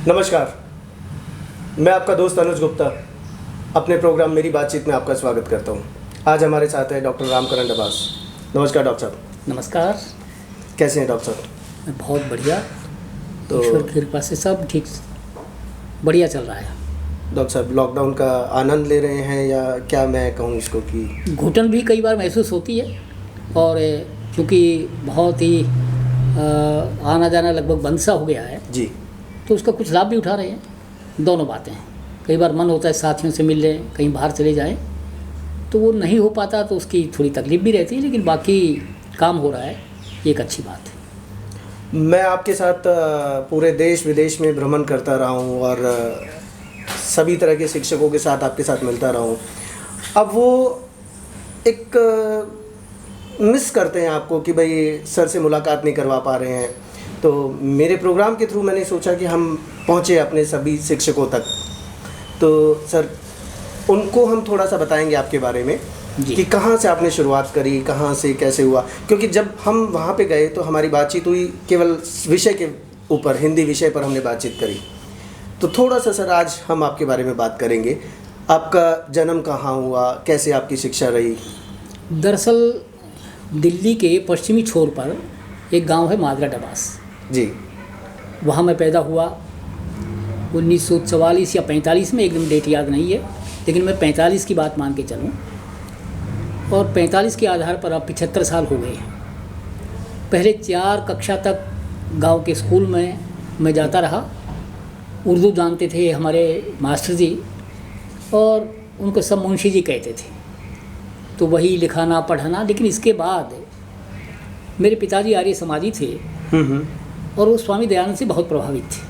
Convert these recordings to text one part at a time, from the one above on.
नमस्कार, मैं आपका दोस्त अनुज गुप्ता अपने प्रोग्राम मेरी बातचीत में आपका स्वागत करता हूं। आज हमारे साथ है डॉक्टर रामकरण डबास। नमस्कार डॉक्टर साहब। नमस्कार। कैसे हैं डॉक्टर साहब? मैं बहुत बढ़िया, तो ईश्वर की कृपा से सब ठीक बढ़िया चल रहा है। डॉक्टर साहब, लॉकडाउन का आनंद ले रहे हैं या क्या मैं कहूँ इसको कि घुटन भी कई बार महसूस होती है, और क्योंकि बहुत ही आना जाना लगभग बंद सा हो गया है जी, तो उसका कुछ लाभ भी उठा रहे हैं। दोनों बातें हैं। कई बार मन होता है साथियों से मिल लें, कहीं बाहर चले जाएं, तो वो नहीं हो पाता तो उसकी थोड़ी तकलीफ भी रहती है, लेकिन बाकी काम हो रहा है, ये एक अच्छी बात है। मैं आपके साथ पूरे देश विदेश में भ्रमण करता रहा हूँ और सभी तरह के शिक्षकों के साथ आपके साथ मिलता रहा हूँ। अब वो एक मिस करते हैं आपको कि भाई सर से मुलाकात नहीं करवा पा रहे हैं, तो मेरे प्रोग्राम के थ्रू मैंने सोचा कि हम पहुँचे अपने सभी शिक्षकों तक। तो सर, उनको हम थोड़ा सा बताएंगे आपके बारे में कि कहाँ से आपने शुरुआत करी, कहाँ से कैसे हुआ, क्योंकि जब हम वहाँ पे गए तो हमारी बातचीत हुई केवल विषय के ऊपर, हिंदी विषय पर हमने बातचीत करी। तो थोड़ा सा सर आज हम आपके बारे में बात करेंगे। आपका जन्म कहाँ हुआ, कैसे आपकी शिक्षा रही? दरअसल दिल्ली के पश्चिमी छोर पर एक गांव है मादरा डबास जी, वहाँ मैं पैदा हुआ 1944 या 45 में, एकदम डेट याद नहीं है, लेकिन मैं 45 की बात मान के चलूँ, और 45 के आधार पर अब 75 साल हो गए हैं। पहले 4 कक्षा तक गांव के स्कूल में मैं जाता रहा। उर्दू जानते थे हमारे मास्टर जी, और उनको सब मुंशी जी कहते थे, तो वही लिखाना पढ़ाना। लेकिन इसके बाद मेरे पिताजी आर्य समाजी थे और वो स्वामी दयानंद से बहुत प्रभावित थे,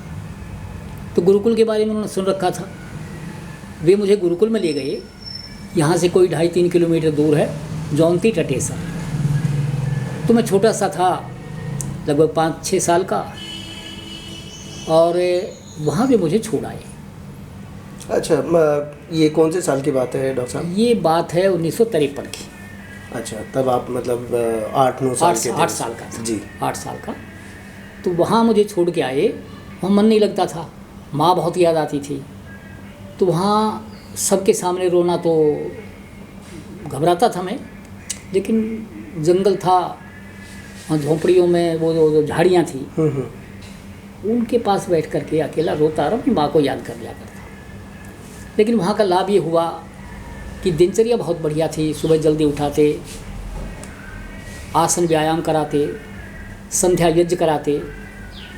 तो गुरुकुल के बारे में उन्होंने सुन रखा था। वे मुझे गुरुकुल में ले गए। यहाँ से कोई 2.5-3 किलोमीटर दूर है जौनती टटेसा। तो मैं छोटा सा था, लगभग 5-6 साल का, और वहाँ पे मुझे छोड़ आए। अच्छा, ये कौन से साल की बात है डॉक्टर साहब? ये बात है 1953 की। अच्छा, तब आप मतलब 8-9 साल के थे? 8 साल का था जी, 8 साल का। तो वहाँ मुझे छोड़ के आए, वहाँ मन नहीं लगता था, माँ बहुत याद आती थी। तो वहाँ सबके सामने रोना, तो घबराता था मैं, लेकिन जंगल था, वहाँ झोंपड़ियों में वो जो झाड़ियाँ थी, उनके पास बैठ कर के अकेला रोता रहा, अपनी माँ को याद कर लिया करता। लेकिन वहाँ का लाभ ये हुआ कि दिनचर्या बहुत बढ़िया थी। सुबह जल्दी उठाते, आसन व्यायाम कराते, संध्या यज्ञ कराते,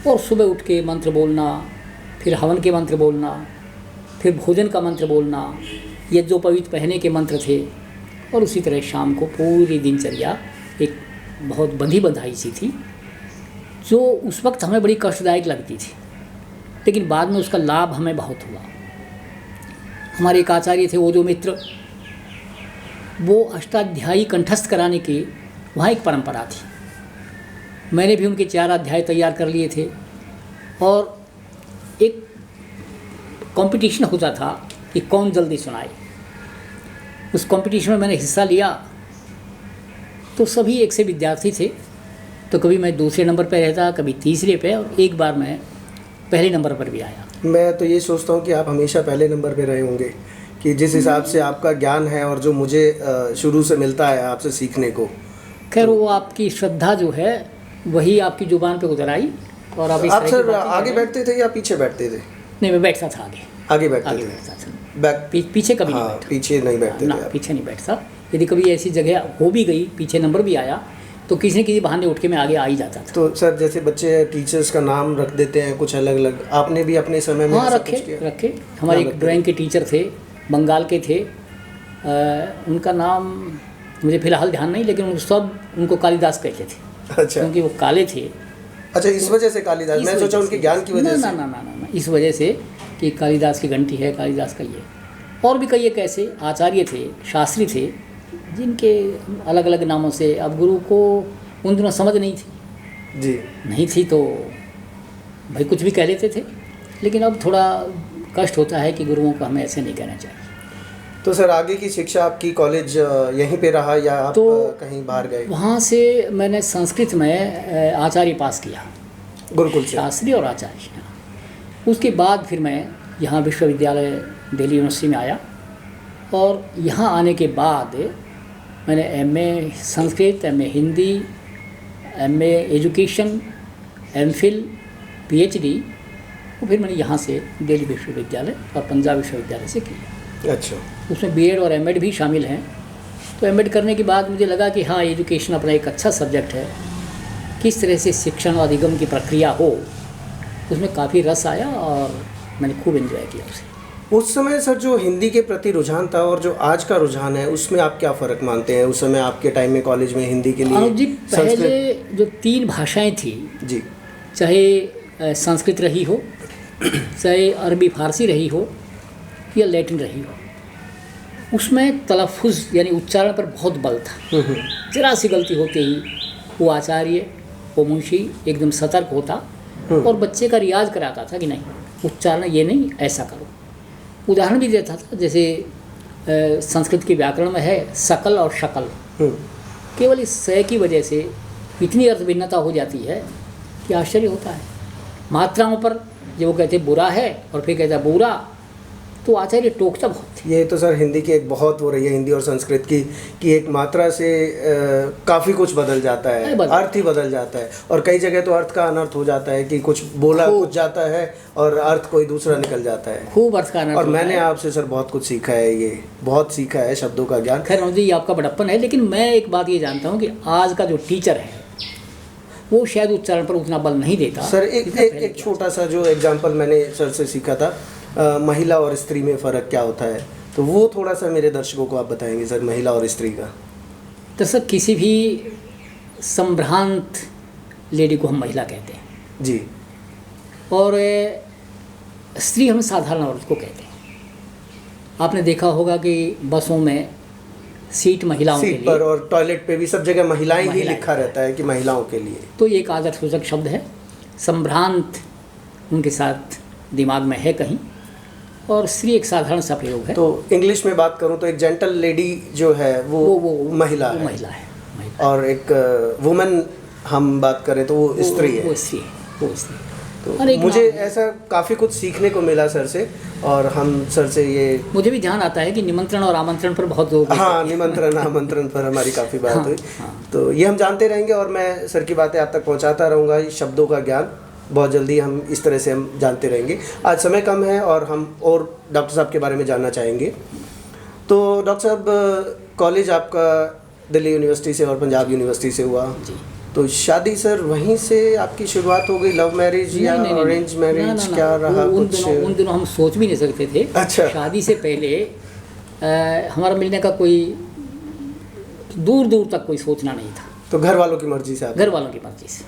और सुबह उठ के मंत्र बोलना, फिर हवन के मंत्र बोलना, फिर भोजन का मंत्र बोलना, यज्ञोपवीत पहने के मंत्र थे, और उसी तरह शाम को पूरी दिनचर्या एक बहुत बंधी बंधाई सी थी, जो उस वक्त हमें बड़ी कष्टदायक लगती थी, लेकिन बाद में उसका लाभ हमें बहुत हुआ। हमारे एक आचार्य थे ओजो मित्र, वो अष्टाध्यायी कंठस्थ कराने की वहाँ एक परंपरा थी। मैंने भी उनके 4 अध्याय तैयार कर लिए थे, और एक कंपटीशन होता था कि कौन जल्दी सुनाए। उस कंपटीशन में मैंने हिस्सा लिया, तो सभी एक से विद्यार्थी थे, तो कभी मैं दूसरे नंबर पर रहता, कभी तीसरे पे, और एक बार मैं पहले नंबर पर भी आया। मैं तो ये सोचता हूँ कि आप हमेशा पहले नंबर पे रहे होंगे, कि जिस हिसाब से आपका ज्ञान है और जो मुझे शुरू से मिलता है आपसे सीखने को। खैर, वो आपकी श्रद्धा जो है वही आपकी जुबान पे उतर आई। और आप सर आगे बैठते थे या पीछे बैठते थे? नहीं, मैं बैठता था आगे बैठते थे। बैठता था, पीछे कभी नहीं बैठा। पीछे नहीं बैठते ना, पीछे नहीं बैठता। यदि कभी ऐसी जगह हो भी गई, पीछे नंबर भी आया, तो किसी न किसी बहाने उठ के मैं आगे आ ही जाता था। तो सर, जैसे बच्चे टीचर्स का नाम रख देते हैं कुछ अलग अलग, आपने भी अपने समय में? हाँ, रखे। हमारे एक ड्राइंग के टीचर थे, बंगाल के थे, उनका नाम मुझे फिलहाल ध्यान नहीं, लेकिन उनको कालिदास कहते थे। अच्छा, क्योंकि वो काले थे। अच्छा, इस वजह से कालिदास? मैं सोचा उनके ज्ञान की वजह से। ना, इस वजह से कि कालिदास की घंटी है, कालिदास का ये। और भी कई एक ऐसे आचार्य थे, शास्त्री थे, जिनके अलग अलग नामों से। अब गुरु को उन दिनों समझ नहीं थी जी, नहीं थी, तो भाई कुछ भी कह लेते थे, लेकिन अब थोड़ा कष्ट होता है कि गुरुओं को हमें ऐसे नहीं कहना चाहिए। तो सर, आगे की शिक्षा आपकी कॉलेज यहीं पे रहा या आप कहीं बाहर गए? वहाँ से मैंने संस्कृत में आचार्य पास किया, गुरुकुल से? शास्त्री और आचार्य। उसके बाद फिर मैं यहाँ विश्वविद्यालय दिल्ली यूनिवर्सिटी में आया और यहाँ आने के बाद मैंने MA Sanskrit, MA Hindi, MA education, MPhil, PhD और फिर मैंने यहाँ से दिल्ली विश्वविद्यालय और पंजाब विश्वविद्यालय से किया। अच्छा। उसमें बीएड और एमएड भी शामिल हैं। तो एमएड करने के बाद मुझे लगा कि हाँ, एजुकेशन अपना एक अच्छा सब्जेक्ट है, किस तरह से शिक्षण और अधिगम की प्रक्रिया हो, उसमें काफ़ी रस आया और मैंने खूब एंजॉय किया उसे। उस समय सर जो हिंदी के प्रति रुझान था और जो आज का रुझान है, उसमें आप क्या फ़र्क मानते हैं? उस समय आपके टाइम में कॉलेज में हिंदी के लिए अनुज जी, पहले जो 3 भाषाएं थी जी, चाहे संस्कृत रही हो, चाहे अरबी फारसी रही हो या लैटिन रही हो, उसमें तलफ़ुज़ यानी उच्चारण पर बहुत बल था। जरा सी गलती होते ही वो आचार्य, वो मुंशी एकदम सतर्क होता और बच्चे का रियाज कराता था कि नहीं, उच्चारण ये नहीं, ऐसा करो। उदाहरण भी देता था, जैसे संस्कृत के व्याकरण में है सकल और शकल, केवल इस स की वजह से इतनी अर्थ भिन्नता हो जाती है कि आश्चर्य होता है। मात्राओं पर जब वो कहते बुरा है और फिर कहता बुरा, तो आचार्य टोकता बहुत। ये तो सर हिंदी की एक बहुत हो रही है, हिंदी और संस्कृत की, कि एक मात्रा से काफ़ी कुछ बदल जाता है, अर्थ ही बदल जाता है। और कई जगह तो अर्थ का अनर्थ हो जाता है कि कुछ बोला कुछ जाता है और अर्थ कोई दूसरा निकल जाता है। खूब अर्थ का अनर्थ। और मैंने आपसे सर बहुत कुछ सीखा है, ये बहुत सीखा है शब्दों का ज्ञान। खैर अनुज जी, ये आपका बड़प्पन है, लेकिन मैं एक बात ये जानता हूँ कि आज का जो टीचर है वो शायद उच्चारण पर उतना बल नहीं देता। सर एक छोटा सा जो एग्जाम्पल मैंने सर से सीखा था, महिला और स्त्री में फ़र्क क्या होता है, तो वो थोड़ा सा मेरे दर्शकों को आप बताएंगे सर, महिला और स्त्री का। दरअसल किसी भी संभ्रांत लेडी को हम महिला कहते हैं जी, और स्त्री हम साधारण औरत को कहते हैं। आपने देखा होगा कि बसों में सीट महिलाओं के लिए, पर और टॉयलेट पे भी सब जगह महिलाएं ही लिखा रहता है कि महिलाओं के लिए। तो ये एक आदर सूचक शब्द है। संभ्रांत उनके साथ दिमाग में है कहीं, और स्त्री एक साधारण सा प्रयोग है। तो इंग्लिश में बात करूं तो एक जेंटल लेडी जो है वो महिला है, महिला है। और एक वुमेन हम बात करें तो वो स्त्री है। वो स्त्री है, वो स्त्री। तो मुझे ऐसा काफ़ी कुछ सीखने को मिला सर से, और हम सर से ये मुझे भी ध्यान आता है कि निमंत्रण और आमंत्रण पर बहुत जोर। हाँ, निमंत्रण आमंत्रण पर हमारी काफ़ी बात हुई। तो ये हम जानते रहेंगे और मैं सर की बातें आप तक पहुँचाता रहूँगा। इस शब्दों का ज्ञान बहुत जल्दी हम इस तरह से हम जानते रहेंगे। आज समय कम है और हम और डॉक्टर साहब के बारे में जानना चाहेंगे। तो डॉक्टर साहब, कॉलेज आपका दिल्ली यूनिवर्सिटी से और पंजाब यूनिवर्सिटी से हुआ जी। तो शादी सर वहीं से आपकी शुरुआत हो गई, लव मैरिज या अरेंज मैरिज, क्या रहा कुछ? उन दिनों हम सोच भी नहीं सकते थे। अच्छा। शादी से पहले हमारा मिलने का कोई दूर दूर तक कोई सोचना नहीं था। तो घर वालों की मर्जी से? घर वालों की मर्जी से,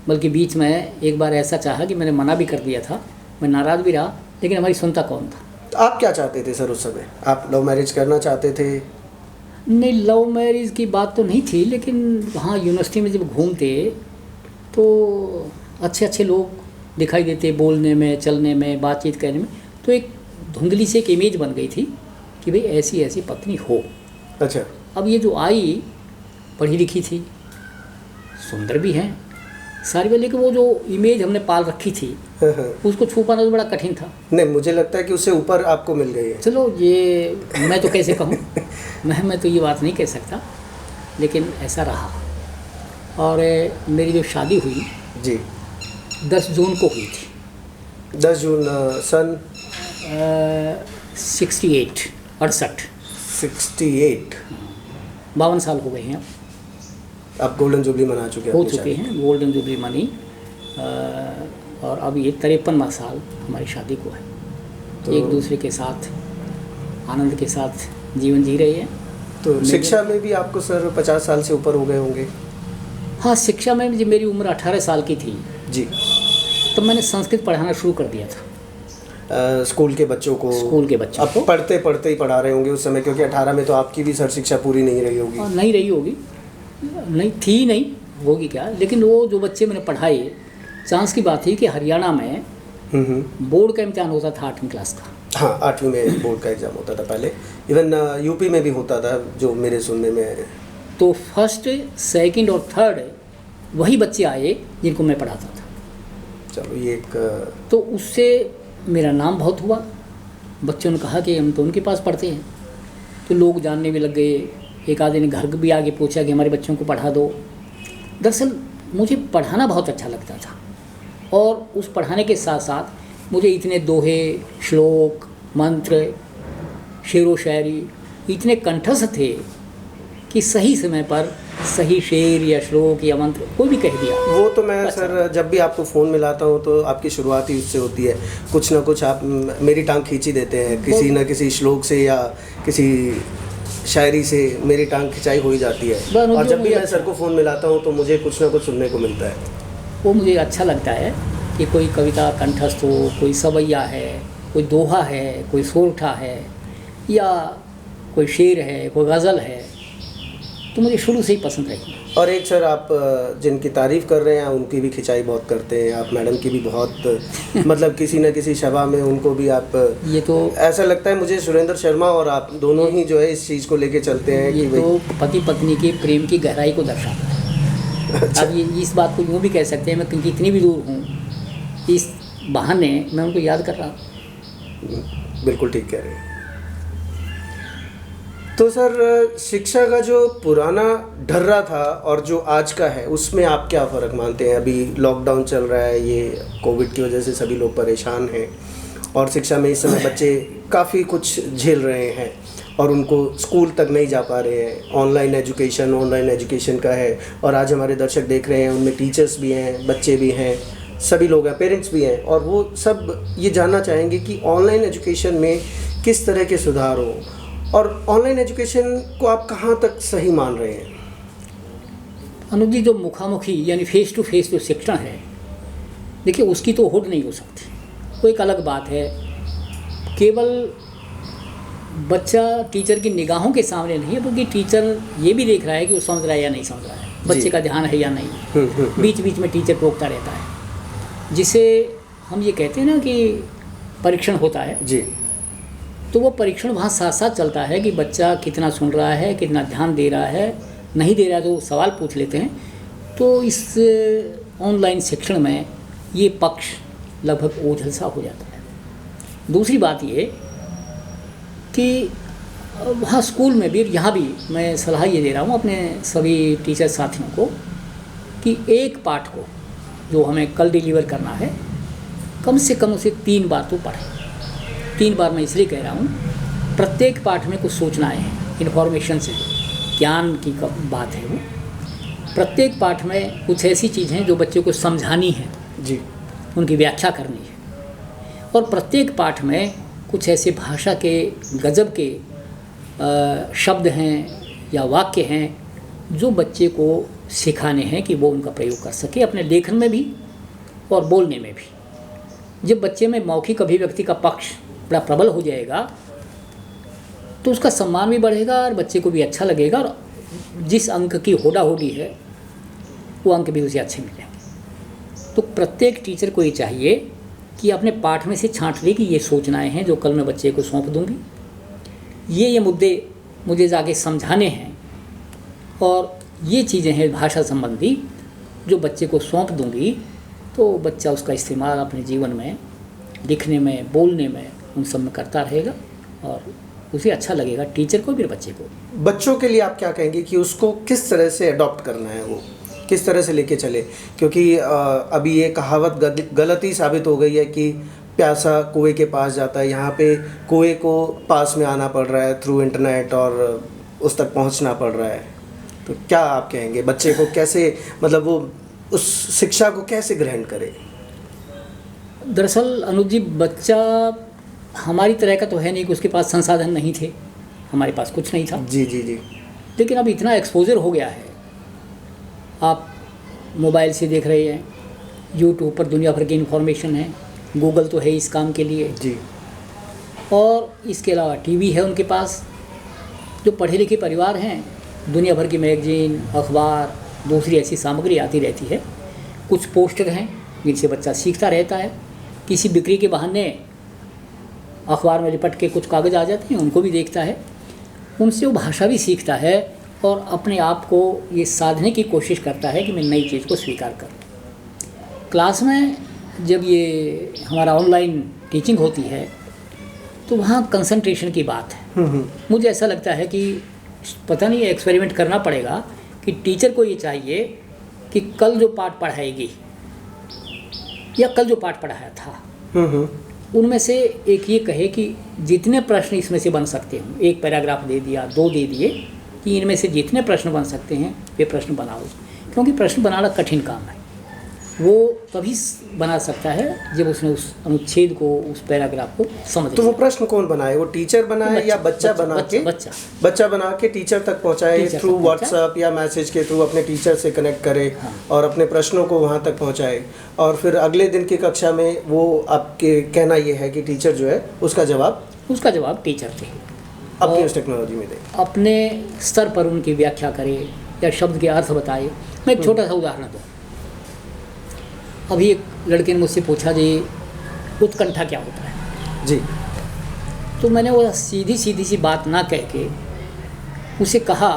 बल्कि बीच में एक बार ऐसा चाहा कि मैंने मना भी कर दिया था, मैं नाराज़ भी रहा, लेकिन हमारी सुनता कौन था। तो आप क्या चाहते थे सर उस समय? आप लव मैरिज करना चाहते थे? नहीं, लव मैरिज की बात तो नहीं थी, लेकिन वहाँ यूनिवर्सिटी में जब घूमते तो अच्छे अच्छे लोग दिखाई देते, बोलने में, चलने में, बातचीत करने में, तो एक धुंधली से एक इमेज बन गई थी कि भाई ऐसी ऐसी पत्नी हो। अच्छा। अब ये जो आई पढ़ी लिखी थी, सुंदर भी हैं सारी बात, लेकिन वो जो इमेज हमने पाल रखी थी उसको छुपाना तो बड़ा कठिन था। नहीं, मुझे लगता है कि उससे ऊपर आपको मिल गई है। चलो, ये मैं तो कैसे कहूँ मैं तो ये बात नहीं कह सकता, लेकिन ऐसा रहा। और मेरी जो शादी हुई जी 10 जून को हुई थी। 10 जून सन 68 52 साल हो गए हैं। आप गोल्डन जुबली मना चुके हो चुके हैं, गोल्डन जुबली मनी, और अब ये 53वां साल हमारी शादी को है। तो एक दूसरे के साथ आनंद के साथ जीवन जी रहे हैं। तो शिक्षा में भी आपको सर 50 साल से ऊपर हो गए होंगे? हाँ, शिक्षा में जब मेरी उम्र 18 साल की थी जी, तब मैंने संस्कृत पढ़ाना शुरू कर दिया था। स्कूल के बच्चों को? अब पढ़ते पढ़ते ही पढ़ा रहे होंगे उस समय, क्योंकि 18 में तो आपकी भी सर शिक्षा पूरी नहीं रही होगी। नहीं रही होगी, नहीं थी, नहीं होगी क्या, लेकिन वो जो बच्चे मैंने पढ़ाए, चांस की बात थी कि हरियाणा में बोर्ड का इम्तिहान होता था 8वीं क्लास का। हाँ, 8वीं में बोर्ड का एग्ज़ाम होता था पहले। इवन यूपी में भी होता था, जो मेरे सुनने में है। तो फर्स्ट, सेकंड और थर्ड वही बच्चे आए जिनको मैं पढ़ाता था। चलो ये एक तो उससे मेरा नाम बहुत हुआ। बच्चों ने कहा कि हम तो उनके पास पढ़ते हैं, तो लोग जानने भी लग गए। एक आधे ने घर भी आके पूछा कि हमारे बच्चों को पढ़ा दो। दरअसल मुझे पढ़ाना बहुत अच्छा लगता था, और उस पढ़ाने के साथ साथ मुझे इतने दोहे, श्लोक, मंत्र, शेर व शायरी इतने कंठस्थ थे कि सही समय पर सही शेर या श्लोक या मंत्र कोई भी कह दिया। वो तो मैं सर जब भी आपको फ़ोन मिलाता हूँ तो आपकी शुरुआत ही उससे होती है, कुछ ना कुछ आप मेरी टांग खींची देते हैं, किसी न किसी श्लोक से या किसी शायरी से मेरी टांग खिंचाई हो ही जाती है। और जब भी मैं सर को फ़ोन मिलाता हूँ तो मुझे कुछ ना कुछ सुनने को मिलता है। वो मुझे अच्छा लगता है कि कोई कविता कंठस्थ हो, कोई सवैया है, कोई दोहा है, कोई सोरठा है, या कोई शेर है, कोई गज़ल है, तो मुझे शुरू से ही पसंद रही। और एक सर आप जिनकी तारीफ़ कर रहे हैं उनकी भी खिंचाई बहुत करते हैं, आप मैडम की भी बहुत मतलब किसी न किसी सभा में उनको भी आप, ये तो ऐसा लगता है मुझे सुरेंद्र शर्मा और आप दोनों ही जो है इस चीज़ को लेके चलते हैं ये कि तो पति पत्नी के प्रेम की गहराई को दर्शाता है। अच्छा। अब ये इस बात को यूँ भी कह सकते हैं, मैं कितनी भी दूर हूँ, इस बहाने मैं उनको याद कर रहा हूँ। बिल्कुल ठीक कह रहे हैं। तो सर शिक्षा का जो पुराना ढर्रा था और जो आज का है उसमें आप क्या फ़र्क मानते हैं? अभी लॉकडाउन चल रहा है, ये कोविड की वजह से सभी लोग परेशान हैं और शिक्षा में इस समय बच्चे काफ़ी कुछ झेल रहे हैं और उनको स्कूल तक नहीं जा पा रहे हैं। ऑनलाइन एजुकेशन का है, और आज हमारे दर्शक देख रहे हैं उनमें टीचर्स भी हैं, बच्चे भी हैं, सभी लोग हैं, पेरेंट्स भी हैं, और वो सब ये जानना चाहेंगे कि ऑनलाइन एजुकेशन में किस तरह के सुधार हों और ऑनलाइन एजुकेशन को आप कहाँ तक सही मान रहे हैं? अनुज जी, जो मुखामुखी यानी फेस टू फेस जो शिक्षण है, देखिए उसकी तो होड़ नहीं हो सकती, वो एक अलग बात है। केवल बच्चा टीचर की निगाहों के सामने नहीं है, बल्कि टीचर ये भी देख रहा है कि वो समझ रहा है या नहीं समझ रहा है, बच्चे का ध्यान है या नहीं। बीच बीच में टीचर टोकता रहता है, जिसे हम ये कहते हैं ना कि परीक्षण होता है जी। तो वो परीक्षण वहाँ साथ साथ चलता है कि बच्चा कितना सुन रहा है, कितना ध्यान दे रहा है, नहीं दे रहा है तो सवाल पूछ लेते हैं। तो इस ऑनलाइन शिक्षण में ये पक्ष लगभग ओझल सा हो जाता है। दूसरी बात ये कि वहाँ स्कूल में भी, यहाँ भी मैं सलाह ये दे रहा हूँ अपने सभी टीचर साथियों को कि एक पाठ को जो हमें कल डिलीवर करना है, कम से कम उसे 3 बार तो पढ़ें। 3 बार मैं इसलिए कह रहा हूँ, प्रत्येक पाठ में कुछ सूचनाएँ हैं, इन्फॉर्मेशन से ज्ञान की बात है वो। प्रत्येक पाठ में कुछ ऐसी चीज़ें जो बच्चे को समझानी है जी, उनकी व्याख्या करनी है, और प्रत्येक पाठ में कुछ ऐसे भाषा के गजब के शब्द हैं या वाक्य हैं जो बच्चे को सिखाने हैं कि वो उनका प्रयोग कर सके अपने लेखन में भी और बोलने में भी। जब बच्चे में मौखिक अभिव्यक्ति का पक्ष बड़ा प्रबल हो जाएगा तो उसका सम्मान भी बढ़ेगा और बच्चे को भी अच्छा लगेगा, और जिस अंक की होड़ा होड़ी है वो अंक भी उसे अच्छे मिलेंगे। तो प्रत्येक टीचर को ये चाहिए कि अपने पाठ में से छांट ले कि ये सूचनाएं हैं जो कल मैं बच्चे को सौंप दूंगी, ये मुद्दे मुझे जाके समझाने हैं, और ये चीज़ें हैं भाषा संबंधी जो बच्चे को सौंप दूंगी, तो बच्चा उसका इस्तेमाल अपने जीवन में लिखने में, बोलने में, उन सब में करता रहेगा और उसे अच्छा लगेगा, टीचर को भी और बच्चे को। बच्चों के लिए आप क्या कहेंगे कि उसको किस तरह से अडॉप्ट करना है, वो किस तरह से लेके चले? क्योंकि अभी ये कहावत गलत ही साबित हो गई है कि प्यासा कुएं के पास जाता है। यहाँ पे कुएं को पास में आना पड़ रहा है थ्रू इंटरनेट और उस तक पहुँचना पड़ रहा है। तो क्या आप कहेंगे बच्चे को कैसे, मतलब वो उस शिक्षा को कैसे ग्रहण करे? दरअसल अनुज जी, बच्चा हमारी तरह का तो है नहीं कि उसके पास संसाधन नहीं थे, हमारे पास कुछ नहीं था। जी जी जी। लेकिन अब इतना एक्सपोजर हो गया है, आप मोबाइल से देख रहे हैं, यूट्यूब पर दुनिया भर की इन्फॉर्मेशन है, गूगल तो है इस काम के लिए जी, और इसके अलावा टीवी है उनके पास। जो पढ़े लिखे परिवार हैं, दुनिया भर की मैगजीन, अखबार, दूसरी ऐसी सामग्री आती रहती है। कुछ पोस्टर हैं जिनसे बच्चा सीखता रहता है, किसी बिक्री के बहाने अखबार में लिपट के कुछ कागज़ आ जाते हैं, उनको भी देखता है, उनसे वो भाषा भी सीखता है और अपने आप को ये साधने की कोशिश करता है कि मैं नई चीज़ को स्वीकार करूं। क्लास में जब ये हमारा ऑनलाइन टीचिंग होती है तो वहाँ कंसंट्रेशन की बात है। मुझे ऐसा लगता है कि पता नहीं एक्सपेरिमेंट करना पड़ेगा कि टीचर को ये चाहिए कि कल जो पाठ पढ़ाएगी या कल जो पाठ पढ़ाया था उनमें से एक ये कहे कि जितने प्रश्न इसमें से बन सकते हैं, एक पैराग्राफ दे दिया, 2 दे दिए, कि इनमें से जितने प्रश्न बन सकते हैं वे प्रश्न बनाओ। क्योंकि प्रश्न बनाना कठिन काम है, वो तभी बना सकता है जब उसने उस अनुच्छेद को, उस पैराग्राफ को समझ। तो वो प्रश्न कौन बनाए, वो टीचर बनाए या बच्चा बना के टीचर तक पहुंचाए थ्रू व्हाट्सएप या मैसेज के थ्रू अपने टीचर से कनेक्ट करे और अपने प्रश्नों को वहां तक पहुंचाए, और फिर अगले दिन की कक्षा में वो आपके कहना ये है कि टीचर जो है उसका जवाब टीचर थे अपनी उस टेक्नोलॉजी में दे, अपने स्तर पर उनकी व्याख्या करे या शब्द के अर्थ बताए। मैं एक छोटा सा उदाहरण दूँ। अभी एक लड़के ने मुझसे पूछा जी उत्कंठा क्या होता है जी, तो मैंने वो सीधी सी बात ना कह के उसे कहा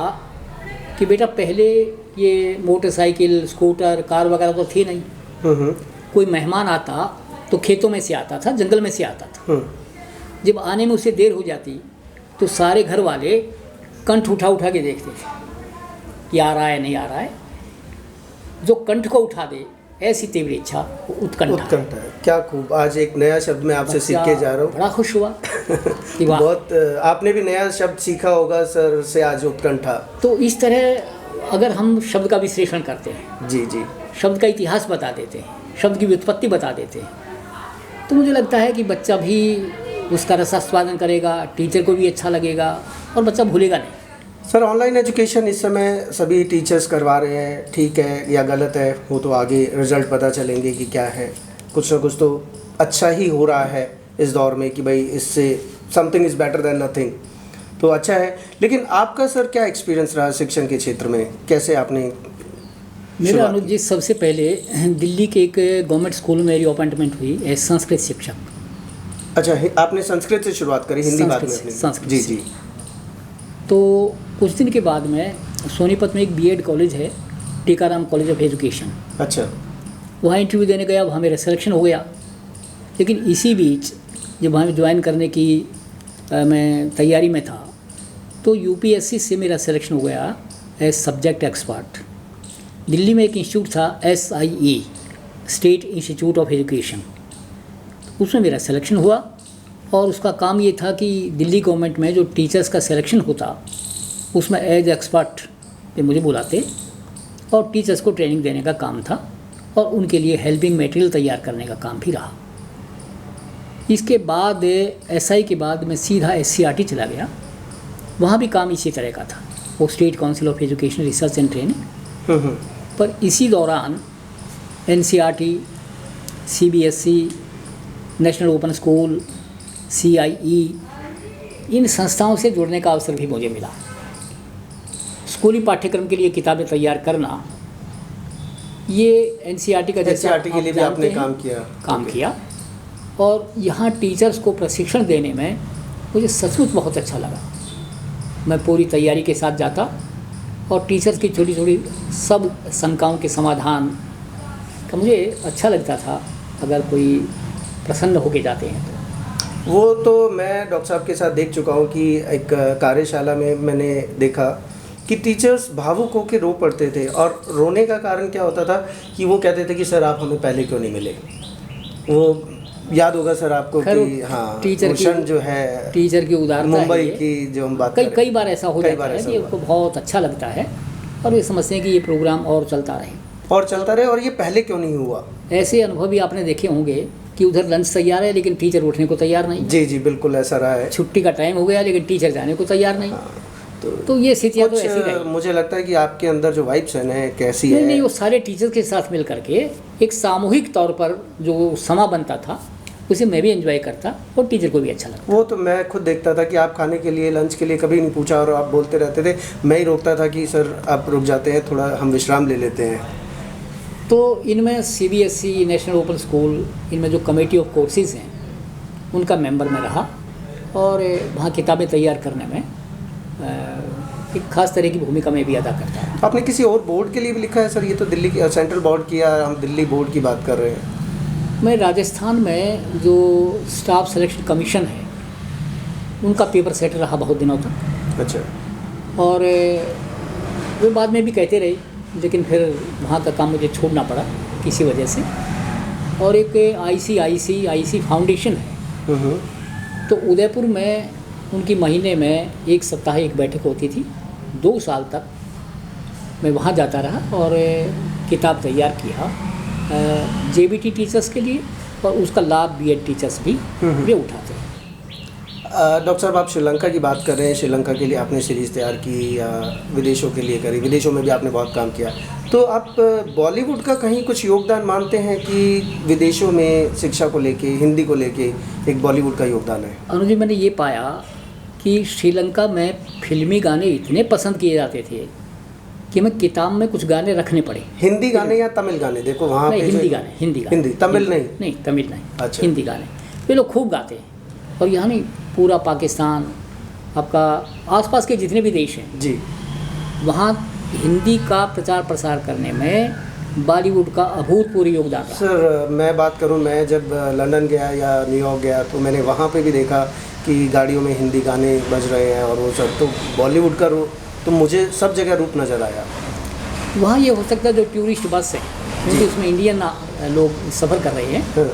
कि बेटा पहले ये मोटरसाइकिल, स्कूटर, कार वगैरह तो थी नहीं। कोई मेहमान आता तो खेतों में से आता था, जंगल में से आता था। जब आने में उसे देर हो जाती तो सारे घर वाले कंठ उठा के देखते थे कि आ रहा है नहीं आ रहा है। जो कंठ को उठा दे ऐसी तीव्र इच्छा उत्कंठा है। क्या खूब, आज एक नया शब्द मैं आपसे सीख के जा रहा हूँ। बड़ा खुश हुआ कि वाह, बहुत आपने भी नया शब्द सीखा होगा सर से आज, उत्कंठा। तो इस तरह अगर हम शब्द का विश्लेषण करते हैं, जी जी, शब्द का इतिहास बता देते हैं, शब्द की व्युत्पत्ति बता देते हैं, तो मुझे लगता है कि बच्चा भी उसका रसास्वादन करेगा, टीचर को भी अच्छा लगेगा और बच्चा भूलेगा नहीं। सर ऑनलाइन एजुकेशन इस समय सभी टीचर्स करवा रहे हैं, ठीक है या गलत है वो तो आगे रिजल्ट पता चलेंगे कि क्या है। कुछ ना कुछ तो अच्छा ही हो रहा है इस दौर में कि भाई इससे something is better than nothing, तो अच्छा है। लेकिन आपका सर क्या एक्सपीरियंस रहा शिक्षण के क्षेत्र में, कैसे आपने? मेरा अनुज जी, सबसे पहले दिल्ली के एक गवर्नमेंट स्कूल में मेरी अपॉइंटमेंट हुई एज संस्कृत शिक्षक। अच्छा, आपने संस्कृत से शुरुआत करी, हिंदी बाद में अपनी? संस्कृत जी जी। तो कुछ दिन के बाद में सोनीपत में एक बीएड कॉलेज है, टीकाराम कॉलेज ऑफ एजुकेशन। अच्छा। वहाँ इंटरव्यू देने गया, वहाँ मेरा सिलेक्शन हो गया। लेकिन इसी बीच जब वहाँ ज्वाइन करने की मैं तैयारी में था तो यूपीएससी से मेरा सिलेक्शन हो गया एज सब्जेक्ट एक्सपर्ट। दिल्ली में एक इंस्टीट्यूट था SIE, state institute of education, उसमें मेरा सिलेक्शन हुआ। और उसका काम ये था कि दिल्ली गवर्नमेंट में जो टीचर्स का सिलेक्शन होता उसमें एज एक्सपर्ट पे मुझे बुलाते और टीचर्स को ट्रेनिंग देने का काम था और उनके लिए हेल्पिंग मटेरियल तैयार करने का काम भी रहा। इसके बाद SI के बाद मैं सीधा SCRT चला गया। वहाँ भी काम इसी तरह का था, वो state council of education research and training. पर इसी दौरान NCERT, CBSE, national open school, CIE, इन संस्थाओं से जुड़ने का अवसर भी मुझे मिला। स्कूली पाठ्यक्रम के लिए किताबें तैयार करना, ये NCERT का जैसा NCERT के लिए भी आपने काम किया। और यहाँ टीचर्स को प्रशिक्षण देने में मुझे सचमुच बहुत अच्छा लगा। मैं पूरी तैयारी के साथ जाता और टीचर्स की छोटी छोटी सब शंकाओं के समाधान का मुझे अच्छा लगता था। अगर कोई प्रसन्न होके जाते हैं तो वो तो मैं डॉक्टर साहब के साथ देख चुका हूँ कि एक कार्यशाला में मैंने देखा कि टीचर्स भावुक होकर रो पड़ते थे। और रोने का कारण क्या होता था कि वो कहते थे कि सर आप हमें पहले क्यों नहीं मिले। वो याद होगा सर आपको कि हाँ, टीचर की जो है, टीचर की उदारता मुंबई की जो हम बात करें, कई बार ऐसा हो जाता है कि उनको बहुत अच्छा लगता है और ये समझते हैं कि ये प्रोग्राम और चलता रहे और ये पहले क्यों नहीं हुआ। ऐसे अनुभव भी आपने देखे होंगे कि उधर लंच तैयार है लेकिन टीचर उठने को तैयार नहीं। जी जी, बिल्कुल ऐसा रहा है। छुट्टी का टाइम हो गया लेकिन टीचर जाने को तैयार नहीं। तो ये स्थितियाँ तो ऐसी रही। मुझे लगता है कि आपके अंदर जो वाइब्स है ना कैसी है। नहीं, वो सारे टीचर्स के साथ मिल करके एक सामूहिक तौर पर जो समा बनता था उसे मैं भी एंजॉय करता और टीचर को भी अच्छा लगता। वो तो मैं खुद देखता था कि आप खाने के लिए, लंच के लिए कभी नहीं पूछा और आप बोलते रहते थे। मैं ही रोकता था कि सर आप रुक जाते हैं, थोड़ा हम विश्राम ले लेते हैं। तो इनमें CBSE, नेशनल ओपन स्कूल, इनमें जो कमेटी ऑफ कोर्सेज हैं उनका मेंबर में रहा और वहाँ किताबें तैयार करने में एक खास तरह की भूमिका में भी अदा करता है। आपने किसी और बोर्ड के लिए भी लिखा है सर? ये तो दिल्ली की सेंट्रल बोर्ड की, या हम दिल्ली बोर्ड की बात कर रहे हैं? मैं राजस्थान में जो स्टाफ सिलेक्शन कमीशन है उनका पेपर सेट रहा बहुत दिनों तक। अच्छा। और वे बाद में भी कहते रहे, लेकिन फिर वहाँ का काम मुझे छोड़ना पड़ा किसी वजह से। और एक IC फाउंडेशन है, तो उदयपुर में उनकी महीने में एक सप्ताह एक बैठक होती थी। 2 साल तक मैं वहाँ जाता रहा और किताब तैयार किया JBT टीचर्स के लिए, और उसका लाभ BEd टीचर्स भी वे उठाते हैं। डॉक्टर साहब, आप श्रीलंका की बात कर रहे हैं। श्रीलंका के लिए आपने सीरीज़ तैयार की, विदेशों के लिए करी, विदेशों में भी आपने बहुत काम किया। तो आप बॉलीवुड का कहीं कुछ योगदान मानते हैं कि विदेशों में शिक्षा को लेके, हिंदी को लेके एक बॉलीवुड का योगदान है? अनुज जी, मैंने ये पाया कि श्रीलंका में फिल्मी गाने इतने पसंद किए जाते थे कि मैं किताब में कुछ गाने रखने पड़े। हिंदी गाने या तमिल गाने? देखो वहाँ पे हिंदी गाने। हिंदी, तमिल नहीं तमिल नहीं। अच्छा। हिंदी गाने वे लोग खूब गाते हैं। और यहाँ नहीं, पूरा पाकिस्तान, आपका आसपास के जितने भी देश हैं जी, वहाँ हिंदी का प्रचार प्रसार करने में बॉलीवुड का अभूतपूर्व योगदान रहा। सर मैं बात करूं, मैं जब लंदन गया या न्यूयॉर्क गया तो मैंने वहाँ पे भी देखा कि गाड़ियों में हिंदी गाने बज रहे हैं और वो सब, तो बॉलीवुड का तो मुझे सब जगह रूप नज़र आया। वहाँ ये हो सकता है जो टूरिस्ट बस है, क्योंकि उसमें इंडियन लोग सफ़र कर रहे हैं,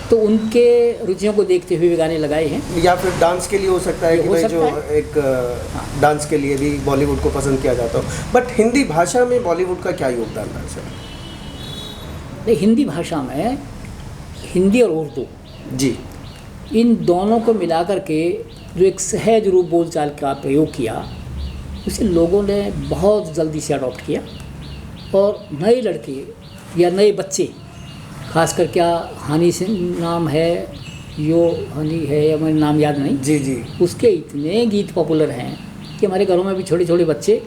तो उनके रुचियों को देखते हुए गाने लगाए हैं। या फिर डांस के लिए हो सकता है कि भाई जो एक डांस के लिए भी बॉलीवुड को पसंद किया जाता हो। बट हिंदी भाषा में बॉलीवुड का क्या योगदान है सर? नहीं, हिंदी भाषा में हिंदी और उर्दू जी, इन दोनों को मिलाकर के जो एक सहज रूप बोलचाल का प्रयोग किया, उसे लोगों ने बहुत जल्दी से अडॉप्ट किया। और नए लड़के या नए बच्चे, खासकर क्या हानि से नाम है, यो हनी है या मेरा नाम याद नहीं, जी जी, उसके इतने गीत पॉपुलर हैं कि हमारे घरों में भी छोटे छोटे बच्चे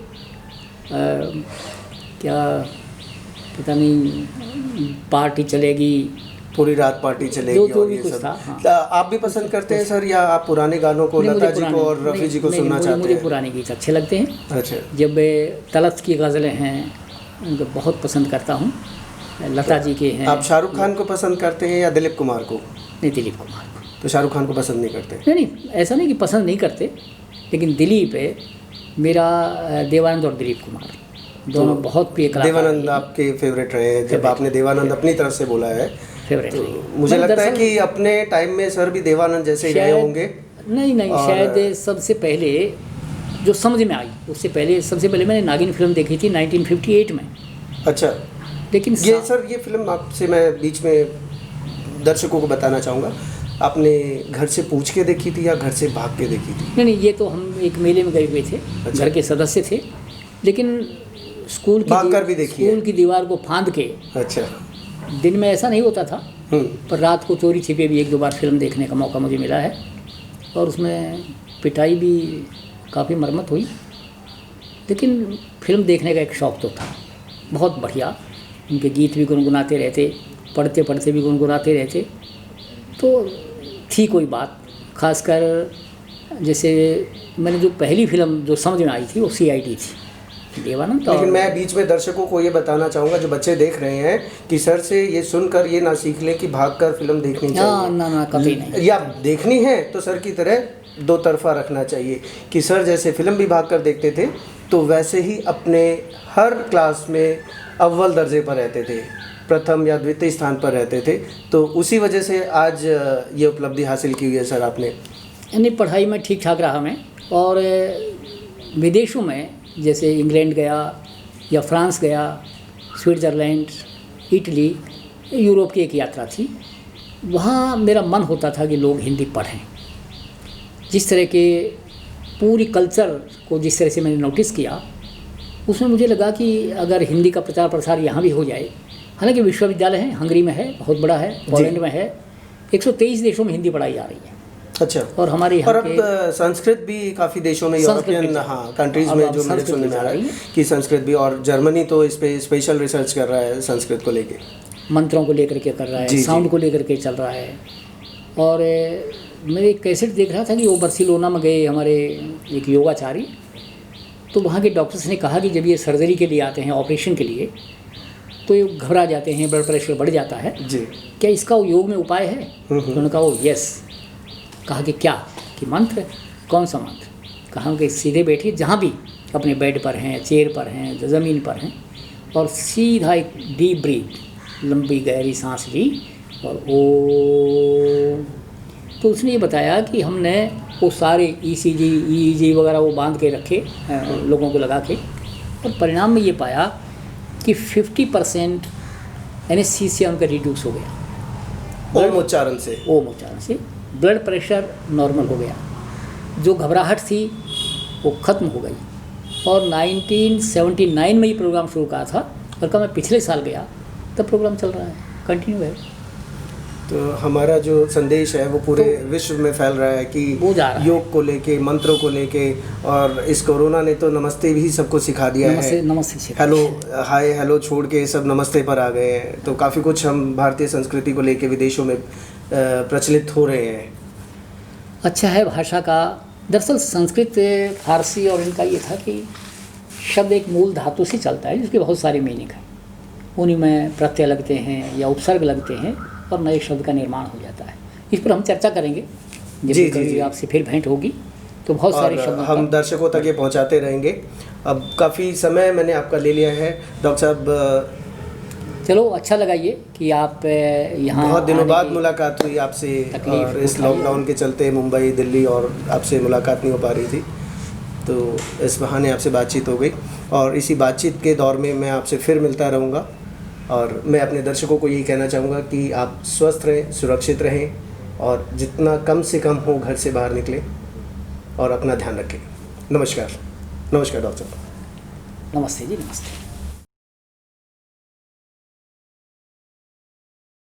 क्या पता नहीं, पार्टी चलेगी, पूरी रात पार्टी चलेगी, जो और भी ये कुछ सब। था। हाँ। आप भी पसंद करते हैं सर, या आप पुराने गानों को, लता जी को और रफ़ी जी को सुनना चाहते हैं? मुझे पुराने गीत अच्छे लगते हैं। अच्छा। जब तलत की गज़लें हैं उनको बहुत पसंद करता हूँ। लता जी के हैं। आप शाहरुख खान को पसंद करते हैं या दिलीप कुमार को? नहीं, दिलीप कुमार को। तो शाहरुख खान को पसंद नहीं करते? नहीं, ऐसा नहीं कि पसंद नहीं करते, लेकिन दिलीप है मेरा। देवानंद और दिलीप कुमार दोनों बहुत प्रिय कलाकार। देवानंद आपके फेवरेट रहे हैं? जब आपने देवानंद अपनी तरफ से बोला है, फेवरेट तो मुझे लगता है कि अपने टाइम में सर भी देवानंद जैसे ही रहे होंगे। नहीं, शायद सबसे पहले जो समझ में आई, उससे पहले सबसे पहले मैंने नागिन फिल्म देखी थी 1958 में। अच्छा। लेकिन ये सर, ये फिल्म आपसे मैं बीच में दर्शकों को बताना चाहूँगा, आपने घर से पूछ के देखी थी या घर से भाग के देखी थी? नहीं, ये तो हम एक मेले में गए हुए थे। अच्छा। घर के सदस्य थे, लेकिन स्कूल की दीवार को फांद के। अच्छा। दिन में ऐसा नहीं होता था, पर रात को चोरी छिपे भी 1-2 बार फिल्म देखने का मौका मुझे मिला है, और उसमें पिटाई भी काफ़ी मरम्मत हुई, लेकिन फिल्म देखने का एक शौक़ तो था। बहुत बढ़िया, उनके गीत भी गुनगुनाते रहते, पढ़ते पढ़ते भी गुनगुनाते रहते, तो थी कोई बात। खासकर जैसे मैंने जो पहली फिल्म जो समझ में आई थी वो CID थी, देवानंद। लेकिन मैं बीच में दर्शकों को ये बताना चाहूँगा, जो बच्चे देख रहे हैं, कि सर से ये सुनकर ये ना सीख ले कि भागकर फिल्म देखनी चाहिए। ना, कभी नहीं। या देखनी है तो सर की तरह 2 तरफा रखना चाहिए, कि सर जैसे फिल्म भी भागकर देखते थे, तो वैसे ही अपने हर क्लास में अव्वल दर्जे पर रहते थे, प्रथम या द्वितीय स्थान पर रहते थे। तो उसी वजह से आज ये उपलब्धि हासिल की हुई है सर आपने। यानी पढ़ाई में ठीक ठाक रहा मैं, और विदेशों में जैसे इंग्लैंड गया या फ्रांस गया, स्विट्ज़रलैंड, इटली, यूरोप की एक यात्रा थी। वहाँ मेरा मन होता था कि लोग हिंदी पढ़ें। जिस तरह के पूरी कल्चर को जिस तरह से मैंने नोटिस किया, उसमें मुझे लगा कि अगर हिंदी का प्रचार प्रसार यहाँ भी हो जाए। हालांकि विश्वविद्यालय है, हंगरी में है, बहुत बड़ा है, पोलैंड में है, 123 देशों में हिंदी पढ़ाई जा रही है। अच्छा। और हमारे यहाँ के संस्कृत भी काफ़ी देशों में, यूरोपियन कंट्रीज़ में जो मेरे सुनने में आ रहा है कि संस्कृत भी, और जर्मनी तो इस पे स्पेशल रिसर्च कर रहा है संस्कृत को लेके, मंत्रों को लेकर के कर रहा है, साउंड को लेकर के चल रहा है। और मैं एक कैसेट देख रहा था कि वो बार्सिलोना में गए हमारे एक योगाचारी, तो वहाँ के डॉक्टर्स ने कहा कि जब ये सर्जरी के लिए आते हैं, ऑपरेशन के लिए, तो ये घबरा जाते हैं, ब्लड प्रेशर बढ़ जाता है, जी। क्या इसका योग में उपाय है? तो उन्होंने कहा वो यस। कहा कि क्या? कि मंत्र। कौन सा मंत्र? कहा कि सीधे बैठिए, जहाँ भी अपने बेड पर हैं, चेयर पर हैं, ज़मीन पर हैं, और सीधा एक डीप ब्रीथ, लंबी गहरी सांस ली और ओ। तो उसने ये बताया कि हमने वो सारे ECG EEG वगैरह वो बांध के रखे लोगों को लगा के, और परिणाम में ये पाया कि 50% एनेस्थीसिया उनका रिड्यूस हो गया ओम उच्चारण से। ओम उच्चारण से। ब्लड प्रेशर नॉर्मल हो गया, जो घबराहट थी वो ख़त्म हो गई। और 1979 में ये प्रोग्राम शुरू करा था, और कब मैं पिछले साल गया तब प्रोग्राम चल रहा है, कंटिन्यू है। तो हमारा जो संदेश है वो पूरे विश्व में फैल रहा है कि वो जा रहा है। योग को लेके, मंत्रों को लेके, और इस कोरोना ने तो नमस्ते भी सबको सिखा दिया है। नमस्ते हेलो, हाय हेलो छोड़ के सब नमस्ते पर आ गए हैं। तो काफ़ी कुछ हम भारतीय संस्कृति को लेके विदेशों में प्रचलित हो रहे हैं। अच्छा है भाषा का। दरअसल संस्कृत, फारसी और इनका ये था कि शब्द एक मूल धातु से चलता है, जिसके बहुत सारे मीनिंग हैं। उन्हीं में प्रत्यय लगते हैं या उपसर्ग लगते हैं और नए शब्द का निर्माण हो जाता है। इस पर हम चर्चा करेंगे जब कभी आपसे फिर भेंट होगी, तो बहुत सारे शब्द हम दर्शकों तक ये पहुंचाते रहेंगे। अब काफ़ी समय मैंने आपका ले लिया है डॉक्टर साहब। चलो, अच्छा लगा ये कि आप यहाँ बहुत दिनों बाद मुलाकात हुई आपसे, और इस लॉकडाउन के चलते मुंबई, दिल्ली और आपसे मुलाकात नहीं हो पा रही थी, तो इस बहाने आपसे बातचीत हो गई। और इसी बातचीत के दौर में मैं आपसे फिर मिलता रहूँगा, और मैं अपने दर्शकों को यही कहना चाहूँगा कि आप स्वस्थ रहें, सुरक्षित रहें, और जितना कम से कम हो घर से बाहर निकलें और अपना ध्यान रखें। नमस्कार। नमस्कार डॉक्टर साहब। नमस्ते जी, नमस्ते।